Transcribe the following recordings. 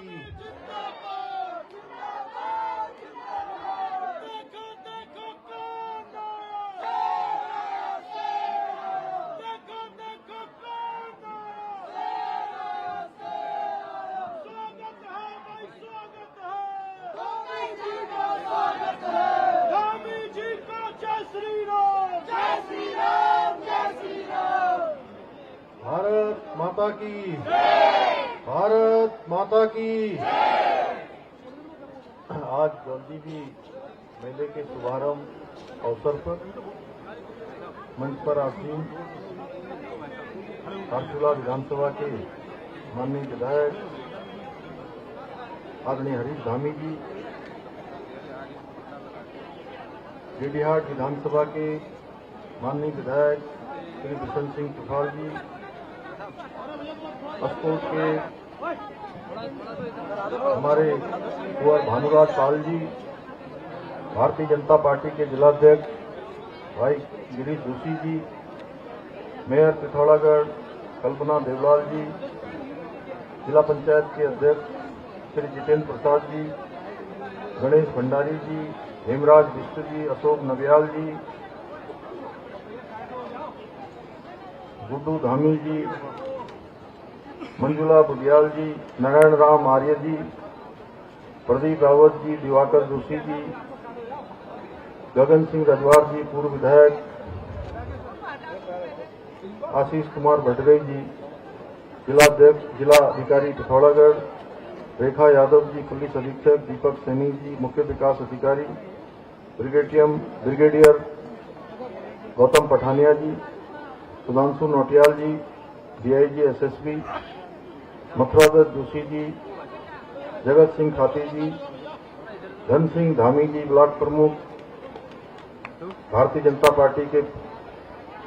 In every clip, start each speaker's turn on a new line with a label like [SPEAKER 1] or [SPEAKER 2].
[SPEAKER 1] की। भारत माता की, भारत माता की। आज जौलजीबी मेले के शुभारंभ अवसर पर मंच पर आसीन धारचूला विधानसभा के माननीय विधायक आदरणीय हरीश धामी जी, गेड़ीहाट विधानसभा के माननीय विधायक श्री बिशन सिंह चुफाल जी, अस्कोट के हमारे कुंवर भानुराज पाल जी, भारतीय जनता पार्टी के जिलाध्यक्ष भाई गिरीश जोशी जी, मेयर पिथौरागढ़ कल्पना देवलाल जी, जिला पंचायत के अध्यक्ष श्री जितेंद्र प्रसाद जी, गणेश भंडारी जी, हेमराज बिष्ट जी, अशोक नबियाल जी, गुड्डू धामी जी, मंजुला बुग्याल जी, नारायण राम आर्य जी, प्रदीप रावत जी, दिवाकर जोशी जी, गगन सिंह रजवार जी, पूर्व विधायक, आशीष कुमार भटगई जी, जिलाध्यक्ष जिला अधिकारी पिथौरागढ़, रेखा यादव जी, पुलिस अधीक्षक दीपक सैनी जी, मुख्य विकास अधिकारी ब्रिगेडियर गौतम पठानिया जी, सुधांशु नौटियाल जी, डीआईजी एसएसबी मथुरादत्त जोशी जी, जगत सिंह खाती जी, धन सिंह धामी जी, ब्लॉक प्रमुख भारतीय जनता पार्टी के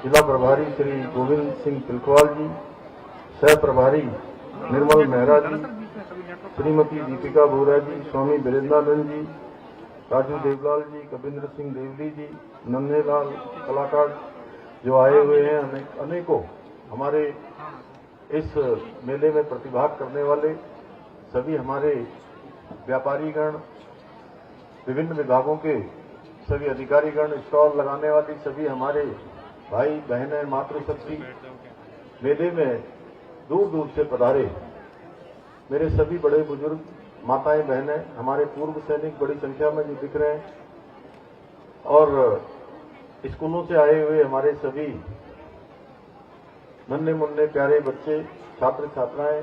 [SPEAKER 1] जिला प्रभारी श्री गोविंद सिंह तिलकवाल जी, सह प्रभारी निर्मल मेहरा जी, श्रीमती दीपिका बोरा जी, स्वामी वीरेंद्रानंद जी, राजू देवलाल जी, कविंद्र सिंह देवली जी, नन्हेलाल कलाकार जो आए हुए हैं, अनेकों हमारे इस मेले में प्रतिभाग करने वाले सभी हमारे व्यापारीगण, विभिन्न विभागों के सभी अधिकारीगण, स्टॉल लगाने वाली सभी हमारे भाई बहनें, मातृशक्ति मेले में दूर दूर से पधारे मेरे सभी बड़े बुजुर्ग, माताएं, बहनें, हमारे पूर्व सैनिक बड़ी संख्या में जो दिख रहे हैं, और स्कूलों से आए हुए हमारे सभी नन्हे मुन्ने प्यारे बच्चे, छात्र छात्राएं,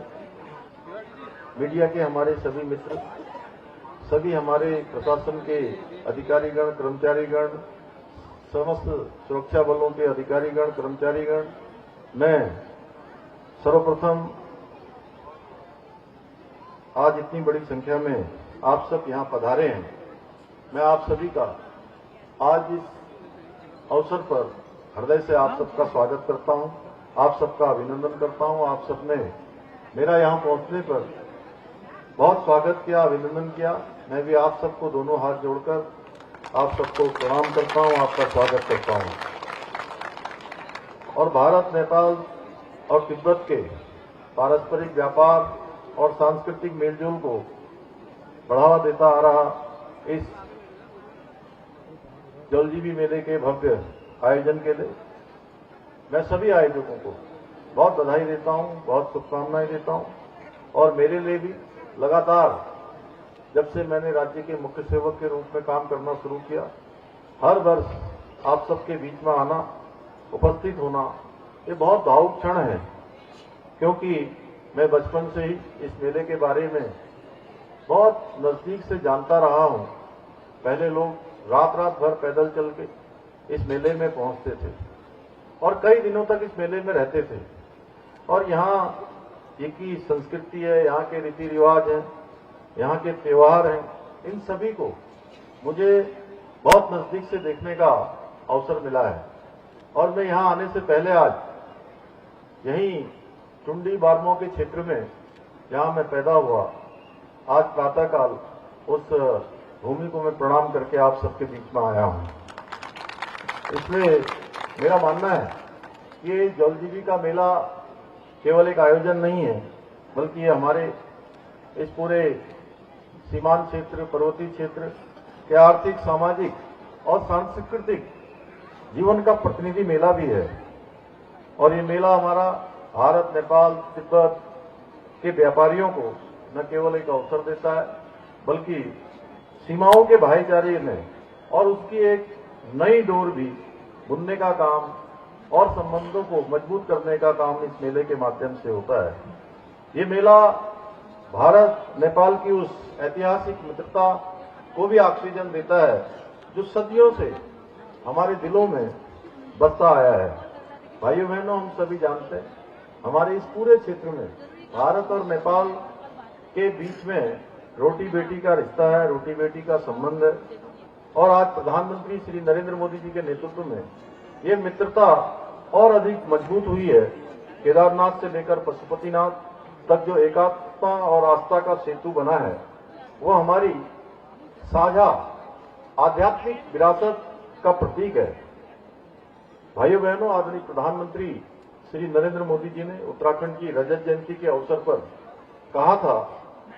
[SPEAKER 1] मीडिया के हमारे सभी मित्र, सभी हमारे प्रशासन के अधिकारीगण, कर्मचारीगण, समस्त सुरक्षा बलों के अधिकारीगण, कर्मचारीगण, मैं सर्वप्रथम आज इतनी बड़ी संख्या में आप सब यहां पधारे हैं, मैं आप सभी का आज इस अवसर पर हृदय से आप सबका स्वागत करता हूं, आप सबका अभिनंदन करता हूं। आप सबने मेरा यहां पहुंचने पर बहुत स्वागत किया, अभिनंदन किया। मैं भी आप सबको दोनों हाथ जोड़कर आप सबको प्रणाम करता हूं, आपका स्वागत करता हूं। और भारत, नेपाल और तिब्बत के पारस्परिक व्यापार और सांस्कृतिक मेलजोल को बढ़ावा देता आ रहा इस जौलजीबी मेले के भव्य आयोजन के लिए मैं सभी आयोजकों को बहुत बधाई देता हूं, बहुत शुभकामनाएं देता हूं। और मेरे लिए भी लगातार जब से मैंने राज्य के मुख्य सेवक के रूप में काम करना शुरू किया, हर वर्ष आप सबके बीच में आना, उपस्थित होना, ये बहुत भावुक क्षण है, क्योंकि मैं बचपन से ही इस मेले के बारे में बहुत नजदीक से जानता रहा हूं। पहले लोग रात रात भर पैदल चल के इस मेले में पहुंचते थे और कई दिनों तक इस मेले में रहते थे। और यहाँ की संस्कृति है, यहाँ के रीति रिवाज हैं, यहाँ के त्योहार हैं, इन सभी को मुझे बहुत नजदीक से देखने का अवसर मिला है। और मैं यहाँ आने से पहले आज यहीं टुंडी बारमो के क्षेत्र में जहाँ मैं पैदा हुआ, आज प्रातःकाल उस भूमि को मैं प्रणाम करके आप सबके बीच में आया हूँ। इसलिए मेरा मानना है कि ये जौलजीबी का मेला केवल एक आयोजन नहीं है, बल्कि ये हमारे इस पूरे सीमांत क्षेत्र, पर्वतीय क्षेत्र के आर्थिक, सामाजिक और सांस्कृतिक जीवन का प्रतिनिधि मेला भी है। और ये मेला हमारा भारत, नेपाल, तिब्बत के व्यापारियों को न केवल एक अवसर देता है, बल्कि सीमाओं के भाईचारे में और उसकी एक नई डोर भी बुनने का काम और संबंधों को मजबूत करने का काम इस मेले के माध्यम से होता है। ये मेला भारत नेपाल की उस ऐतिहासिक मित्रता को भी ऑक्सीजन देता है जो सदियों से हमारे दिलों में बसता आया है। भाइयों बहनों, हम सभी जानते हैं हमारे इस पूरे क्षेत्र में भारत और नेपाल के बीच में रोटी बेटी का रिश्ता है, रोटी बेटी का संबंध है। और आज प्रधानमंत्री श्री नरेंद्र मोदी जी के नेतृत्व में ये मित्रता और अधिक मजबूत हुई है। केदारनाथ से लेकर पशुपतिनाथ तक जो एकात्मता और आस्था का सेतु बना है, वो हमारी साझा आध्यात्मिक विरासत का प्रतीक है। भाइयों बहनों, आदरणीय प्रधानमंत्री श्री नरेंद्र मोदी जी ने उत्तराखंड की रजत जयंती के अवसर पर कहा था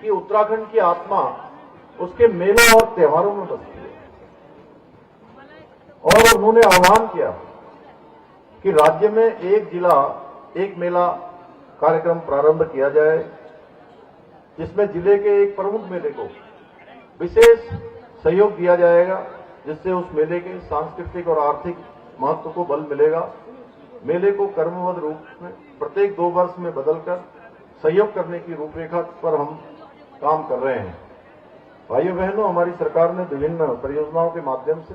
[SPEAKER 1] कि उत्तराखंड की आत्मा उसके मेलों और त्योहारों में बसती है। और उन्होंने आह्वान किया कि राज्य में एक जिला एक मेला कार्यक्रम प्रारंभ किया जाए, जिसमें जिले के एक प्रमुख मेले को विशेष सहयोग दिया जाएगा, जिससे उस मेले के सांस्कृतिक और आर्थिक महत्व को बल मिलेगा। मेले को कर्मबद्ध रूप में प्रत्येक 2 वर्ष में बदलकर सहयोग करने की रूपरेखा पर हम काम कर रहे हैं। भाइयों बहनों, हमारी सरकार ने विभिन्न परियोजनाओं के माध्यम से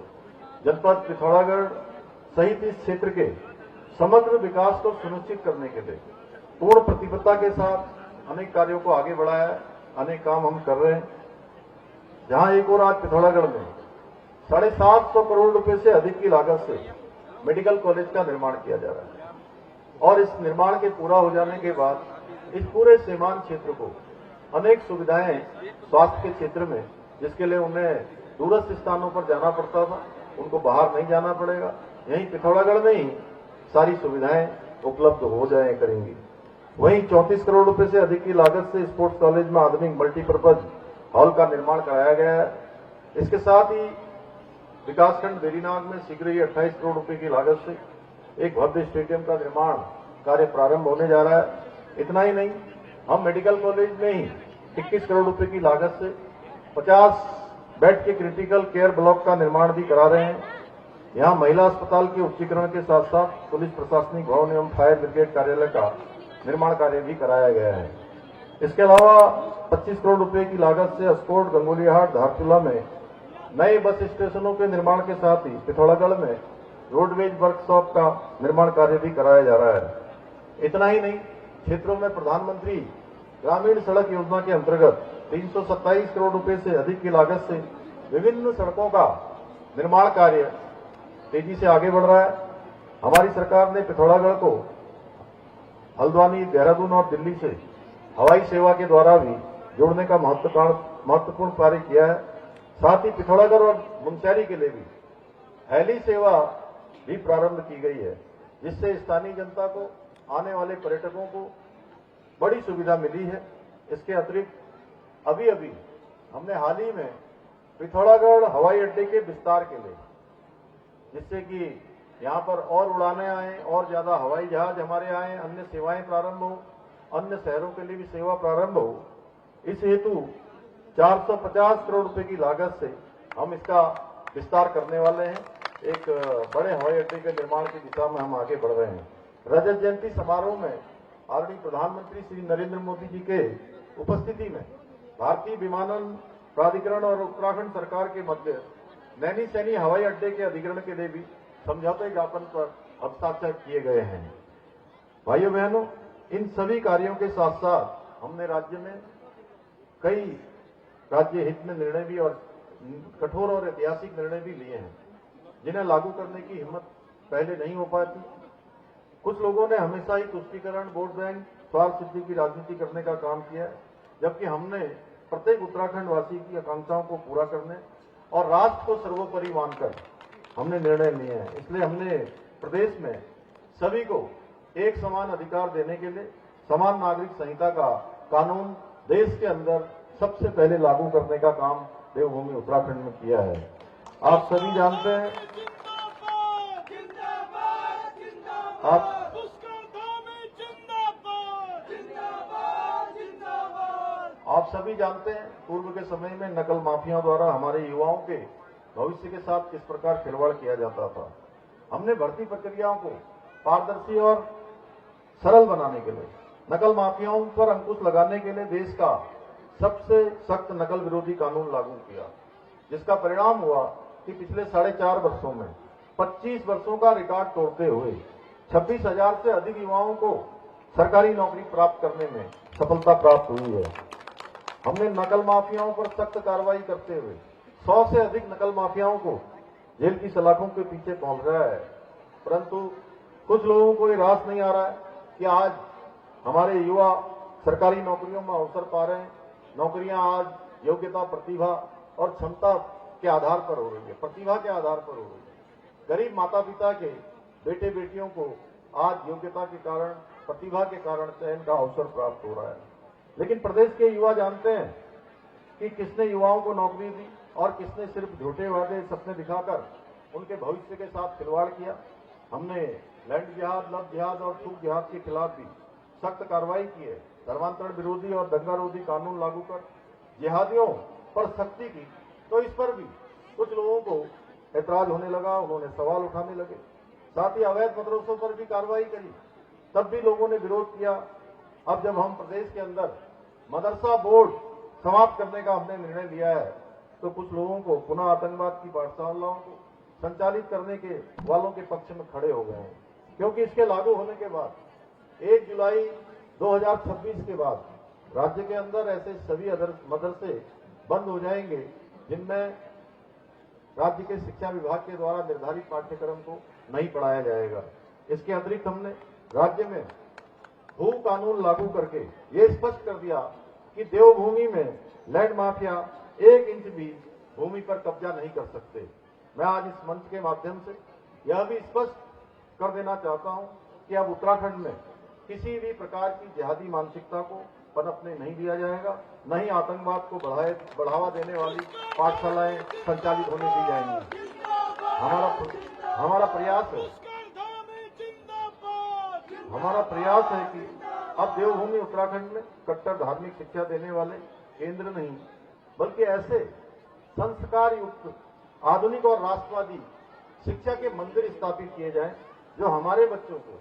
[SPEAKER 1] जनपद पिथौरागढ़ सहित इस क्षेत्र के समग्र विकास को सुनिश्चित करने के लिए पूर्ण प्रतिबद्धता के साथ अनेक कार्यों को आगे बढ़ाया है। अनेक काम हम कर रहे हैं। जहां एक और आज पिथौरागढ़ में 750 करोड़ रुपए से अधिक की लागत से मेडिकल कॉलेज का निर्माण किया जा रहा है। और इस निर्माण के पूरा हो जाने के बाद इस पूरे सीमांत क्षेत्र को अनेक सुविधाएं स्वास्थ्य के क्षेत्र में, जिसके लिए उन्हें दूरस्थ स्थानों पर जाना पड़ता था, उनको बाहर नहीं जाना पड़ेगा। यहीं पिथौरागढ़ में ही सारी सुविधाएं उपलब्ध हो जाए करेंगी। वहीं 34 करोड़ रुपए से अधिक की लागत से स्पोर्ट्स कॉलेज में आधुनिक मल्टीपर्पज हॉल का निर्माण कराया गया है। इसके साथ ही विकासखंड वेरीनाग में शीघ्र ही 28 करोड़ रुपए की लागत से एक भव्य स्टेडियम का निर्माण कार्य प्रारंभ होने जा रहा है। इतना ही नहीं, हम मेडिकल कॉलेज में ही 21 करोड़ रुपए की लागत से 50 बेड के क्रिटिकल केयर ब्लॉक का निर्माण भी करा रहे हैं। यहां महिला अस्पताल के उच्चीकरण के साथ साथ पुलिस प्रशासनिक भवन एवं फायर ब्रिगेड कार्यालय का निर्माण कार्य भी कराया गया है। इसके अलावा 25 करोड़ रुपए की लागत से अस्कोट, गंगोलीहाट, धारचूला में नए बस स्टेशनों के निर्माण के साथ ही पिथौरागढ़ में रोडवेज वर्कशॉप का निर्माण कार्य भी कराया जा रहा है। इतना ही नहीं, क्षेत्रों में प्रधानमंत्री ग्रामीण सड़क योजना के अंतर्गत 327 करोड़ रुपए से अधिक की लागत से विभिन्न सड़कों का निर्माण कार्य तेजी से आगे बढ़ रहा है। हमारी सरकार ने पिथौरागढ़ को हल्द्वानी, देहरादून और दिल्ली से हवाई सेवा के द्वारा भी जोड़ने का महत्वपूर्ण कार्य किया है। साथ ही पिथौरागढ़ और मुनस्यारी के लिए भी हेली सेवा भी प्रारंभ की गई है, जिससे स्थानीय जनता को, आने वाले पर्यटकों को बड़ी सुविधा मिली है। इसके अतिरिक्त अभी हमने हाल ही में पिथौरागढ़ हवाई अड्डे के विस्तार के लिए, जिससे कि यहां पर और उड़ानें आए और ज्यादा हवाई जहाज हमारे आए, अन्य सेवाएं प्रारंभ हो, अन्य शहरों के लिए भी सेवा प्रारंभ हो, इस हेतु 450 करोड़ रुपए की लागत से हम इसका विस्तार करने वाले हैं। एक बड़े हवाई अड्डे के निर्माण की दिशा में हम आगे बढ़ रहे हैं। रजत जयंती समारोह में आदरणीय प्रधानमंत्री श्री नरेंद्र मोदी जी के उपस्थिति में भारतीय विमानन प्राधिकरण और उत्तराखंड सरकार के मध्य नैनी-सैनी हवाई अड्डे के अधिग्रहण के लिए भी समझौते ज्ञापन पर हस्ताक्षर किए गए हैं। भाइयों बहनों, इन सभी कार्यों के साथ साथ हमने राज्य में कई राज्य हित में निर्णय भी और कठोर और ऐतिहासिक निर्णय भी लिए हैं, जिन्हें लागू करने की हिम्मत पहले नहीं हो पाती। कुछ लोगों ने हमेशा ही तुष्टीकरण, वोट बैंक, स्वार्थ सिद्धि की राजनीति करने का काम किया है, जबकि हमने प्रत्येक उत्तराखंड वासी की आकांक्षाओं को पूरा करने और राष्ट्र को सर्वोपरि मानकर हमने निर्णय लिए हैं। इसलिए हमने प्रदेश में सभी को एक समान अधिकार देने के लिए समान नागरिक संहिता का कानून देश के अंदर सबसे पहले लागू करने का काम देवभूमि उत्तराखंड में किया है। आप सभी जानते हैं, आप सभी जानते हैं पूर्व के समय में नकल माफियाओं द्वारा हमारे युवाओं के भविष्य के साथ किस प्रकार खिलवाड़ किया जाता था। हमने भर्ती प्रक्रियाओं को पारदर्शी और सरल बनाने के लिए, नकल माफियाओं पर अंकुश लगाने के लिए देश का सबसे सख्त नकल विरोधी कानून लागू किया, जिसका परिणाम हुआ कि पिछले 4.5 वर्षों में 25 वर्षों का रिकॉर्ड तोड़ते हुए 26,000 से अधिक युवाओं को सरकारी नौकरी प्राप्त करने में सफलता प्राप्त हुई है। हमने नकल माफियाओं पर सख्त कार्रवाई करते हुए 100 से अधिक नकल माफियाओं को जेल की सलाखों के पीछे पहुंचाया है। परंतु कुछ लोगों को ये रास नहीं आ रहा है कि आज हमारे युवा सरकारी नौकरियों में अवसर पा रहे हैं। नौकरियां आज योग्यता, प्रतिभा और क्षमता के आधार पर हो रही है, प्रतिभा के आधार पर हो रही है। गरीब माता पिता के बेटे बेटियों को आज योग्यता के कारण, प्रतिभा के कारण चयन का अवसर प्राप्त हो रहा है। लेकिन प्रदेश के युवा जानते हैं कि किसने युवाओं को नौकरी दी और किसने सिर्फ झूठे वादे, सपने दिखाकर उनके भविष्य के साथ खिलवाड़ किया। हमने लैंड जिहाद, लव जिहाद और छूट जिहाद के खिलाफ भी सख्त कार्रवाई की है। धर्मांतरण विरोधी और दंगारोधी कानून लागू कर जिहादियों पर सख्ती की, तो इस पर भी कुछ लोगों को ऐतराज होने लगा, उन्होंने सवाल उठाने लगे। साथ ही अवैध मदरसों पर भी कार्रवाई करी, तब भी लोगों ने विरोध किया। अब जब हम प्रदेश के अंदर मदरसा बोर्ड समाप्त करने का हमने निर्णय लिया है, तो कुछ लोगों को पुनः आतंकवाद की पाठशालाओं को संचालित करने के वालों के पक्ष में खड़े हो गए हैं, क्योंकि इसके लागू होने के बाद 1 जुलाई 2026 के बाद राज्य के अंदर ऐसे सभी मदरसे बंद हो जाएंगे जिनमें राज्य के शिक्षा विभाग के द्वारा निर्धारित पाठ्यक्रम को नहीं पढ़ाया जाएगा। इसके अतिरिक्त हमने राज्य में भू कानून लागू करके ये स्पष्ट कर दिया कि देवभूमि में लैंड माफिया 1 इंच भी भूमि पर कब्जा नहीं कर सकते। मैं आज इस मंच के माध्यम से यह भी स्पष्ट कर देना चाहता हूं कि अब उत्तराखंड में किसी भी प्रकार की जिहादी मानसिकता को पनपने नहीं दिया जाएगा, न ही आतंकवाद को बढ़ावा देने वाली पाठशालाएं संचालित होने दी जाएंगी। हमारा प्रयास है कि अब देवभूमि उत्तराखंड में कट्टर धार्मिक शिक्षा देने वाले केंद्र नहीं, बल्कि ऐसे संस्कार युक्त आधुनिक और राष्ट्रवादी शिक्षा के मंदिर स्थापित किए जाएं, जो हमारे बच्चों को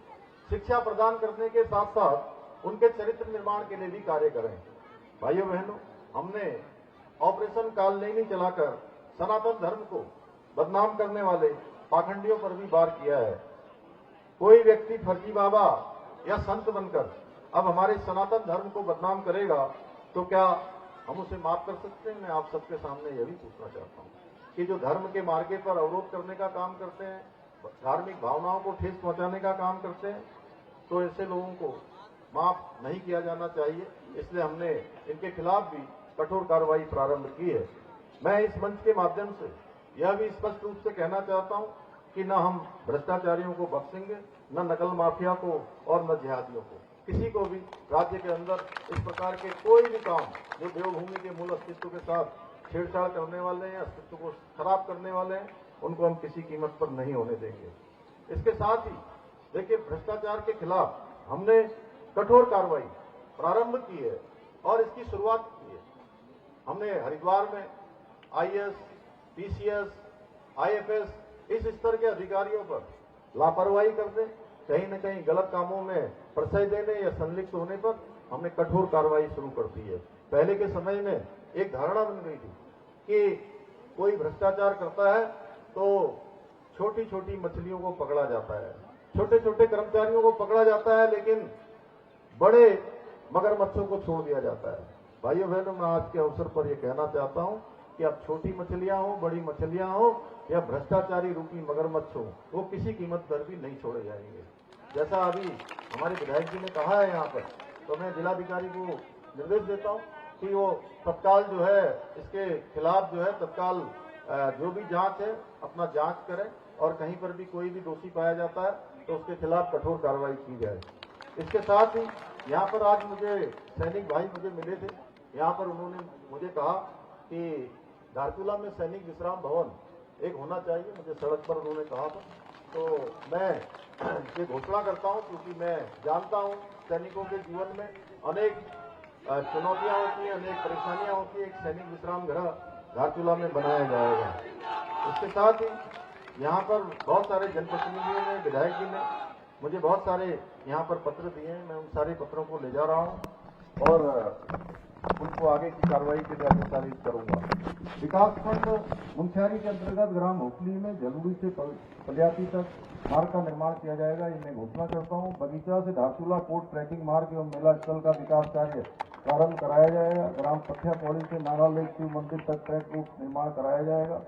[SPEAKER 1] शिक्षा प्रदान करने के साथ साथ उनके चरित्र निर्माण के लिए भी कार्य करें। भाइयों बहनों, हमने ऑपरेशन कालनेमी चलाकर सनातन धर्म को बदनाम करने वाले पाखंडियों पर भी वार किया है। कोई व्यक्ति फर्जी बाबा या संत बनकर अब हमारे सनातन धर्म को बदनाम करेगा तो क्या हम उसे माफ कर सकते हैं? मैं आप सबके सामने यह भी पूछना चाहता हूं कि जो धर्म के मार्गे पर अवरोध करने का काम करते हैं, धार्मिक भावनाओं को ठेस पहुंचाने का काम करते हैं, तो ऐसे लोगों को माफ नहीं किया जाना चाहिए। इसलिए हमने इनके खिलाफ भी कठोर कार्रवाई प्रारंभ की है। मैं इस मंच के माध्यम से यह भी स्पष्ट रूप से कहना चाहता हूं कि न हम भ्रष्टाचारियों को बख्शेंगे, न नकल माफिया को और न जिहादियों को। किसी को भी राज्य के अंदर इस प्रकार के कोई भी काम जो देवभूमि के मूल अस्तित्व के साथ छेड़छाड़ करने वाले हैं, अस्तित्व को खराब करने वाले हैं, उनको हम किसी कीमत पर नहीं होने देंगे। इसके साथ ही देखिए, भ्रष्टाचार के खिलाफ हमने कठोर कार्रवाई प्रारंभ की है और इसकी शुरुआत की है। हमने हरिद्वार में आईएएस, पीसीएस, आईएफएस इस स्तर के अधिकारियों पर लापरवाही करने, कहीं न कहीं गलत कामों में प्रश्रय देने या संलिप्त होने पर हमने कठोर कार्रवाई शुरू कर दी है। पहले के समय में एक धारणा बन गई थी कि कोई भ्रष्टाचार करता है तो छोटी छोटी मछलियों को पकड़ा जाता है, छोटे छोटे कर्मचारियों को पकड़ा जाता है, लेकिन बड़े मगरमच्छों को छोड़ दिया जाता है। भाइयों बहनों, मैं आज के अवसर पर यह कहना चाहता हूं कि अब छोटी मछलियां हो, बड़ी मछलियां हो या भ्रष्टाचारी रूपी मगरमच्छ हो, वो किसी कीमत पर भी नहीं छोड़े जाएंगे। जैसा अभी हमारे विधायक जी ने कहा है यहाँ पर, तो मैं जिलाधिकारी को निर्देश देता हूँ कि वो तत्काल जो है इसके खिलाफ जो है तत्काल जो भी जांच है अपना जांच करें और कहीं पर भी कोई भी दोषी पाया जाता है तो उसके खिलाफ कठोर कार्रवाई की जाए। इसके साथ ही यहाँ पर आज मुझे सैनिक भाई मुझे मिले थे यहाँ पर उन्होंने मुझे कहा कि धारचूला में सैनिक विश्राम भवन एक होना चाहिए, मुझे सड़क पर उन्होंने कहा था। तो मैं ये घोषणा करता हूं क्योंकि मैं जानता हूं सैनिकों के जीवन में अनेक चुनौतियां होती हैं, अनेक परेशानियां होती हैं। एक सैनिक विश्राम गृह धारचूला में बनाया जाएगा। इसके साथ ही यहाँ पर बहुत सारे जनप्रतिनिधियों ने, विधायक जी ने मुझे बहुत सारे यहाँ पर पत्र दिए हैं। मैं उन सारे पत्रों को ले जा रहा हूँ और उनको आगे की कार्रवाई के लिए अग्रसारित करूंगा। विकासखंड मुंशियारी के अंतर्गत ग्राम होपली में जलूरी से पलियाती तक मार्ग का निर्माण किया जाएगा, ये मैं घोषणा करता हूँ। बगीचा से धारचूला कोट ट्रैकिंग मार्ग एवं मेला स्थल का विकास कार्य प्रारंभ कराया जाएगा। ग्राम पथिया पौड़ी से नागा लेक शिव मंदिर तक ट्रैक रूट निर्माण कराया जाएगा।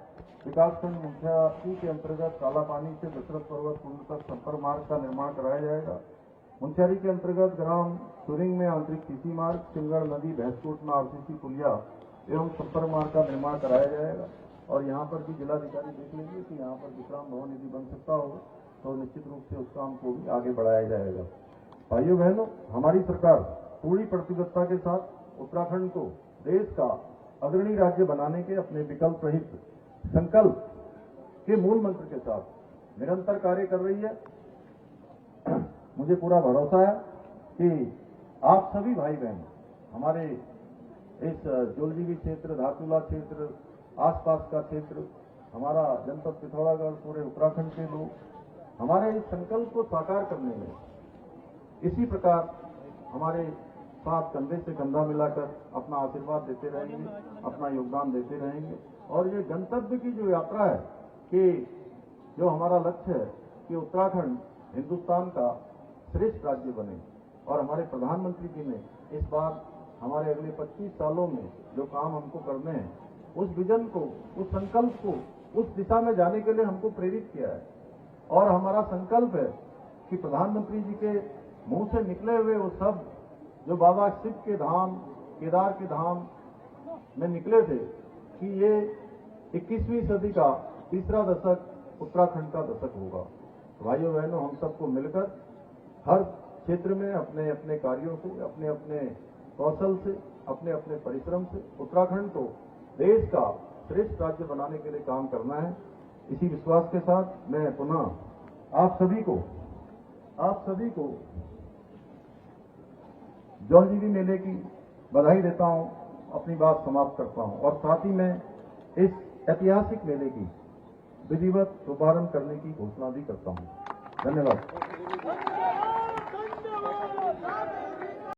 [SPEAKER 1] विकासखंड मुंशियारी के अंतर्गत काला पानी से दशरथ पर्वत कुंड तक संपर्क मार्ग का निर्माण कराया जाएगा। मुंशियारी के अंतर्गत ग्राम सुरिंग में आंतरिक सीसी मार्ग, सिंगड़ नदी भैंसकोट में आरसीसी पुलिया एवं संपर्क मार्ग का निर्माण कराया जाएगा। और यहाँ पर भी जिलाधिकारी देख लेंगे कि यहाँ पर विश्राम भवन यदि बन सकता होगा तो निश्चित रूप से उस काम को भी आगे बढ़ाया जाएगा। भाइयों बहनों, हमारी सरकार पूरी प्रतिबद्धता के साथ उत्तराखंड को देश का अग्रणी राज्य बनाने के अपने विकल्प रहित संकल्प के मूल मंत्र के साथ निरंतर कार्य कर रही है। मुझे पूरा भरोसा है कि आप सभी भाई बहन हमारे इस जोलजीबी क्षेत्र, धारचूला क्षेत्र, आसपास का क्षेत्र, हमारा जनपद पिथौरागढ़, पूरे उत्तराखंड के लोग हमारे इस संकल्प को साकार करने में इसी प्रकार हमारे साथ कंधे से कंधा मिलाकर अपना आशीर्वाद देते रहेंगे, अपना योगदान देते रहेंगे। और ये गंतव्य की जो यात्रा है कि जो हमारा लक्ष्य है कि उत्तराखंड हिंदुस्तान का श्रेष्ठ राज्य बने, और हमारे प्रधानमंत्री जी ने इस बार हमारे अगले 25 सालों में जो काम हमको करने हैं, उस विजन को, उस संकल्प को, उस दिशा में जाने के लिए हमको प्रेरित किया है। और हमारा संकल्प है कि प्रधानमंत्री जी के मुंह से निकले हुए वो शब्द जो बाबा शिव के धाम, केदार के धाम में निकले थे कि ये 21वीं सदी का तीसरा दशक उत्तराखंड का दशक होगा। भाइयों बहनों, हम सबको मिलकर हर क्षेत्र में अपने अपने कार्यों से, अपने अपने कौशल से, अपने अपने परिश्रम से उत्तराखंड को देश का श्रेष्ठ राज्य बनाने के लिए काम करना है। इसी विश्वास के साथ मैं पुनः आप सभी को जोलजीबी मेले की बधाई देता हूं, अपनी बात समाप्त करता हूं और साथ ही मैं इस ऐतिहासिक मेले की विधिवत शुभारंभ करने की घोषणा भी करता हूं। धन्यवाद।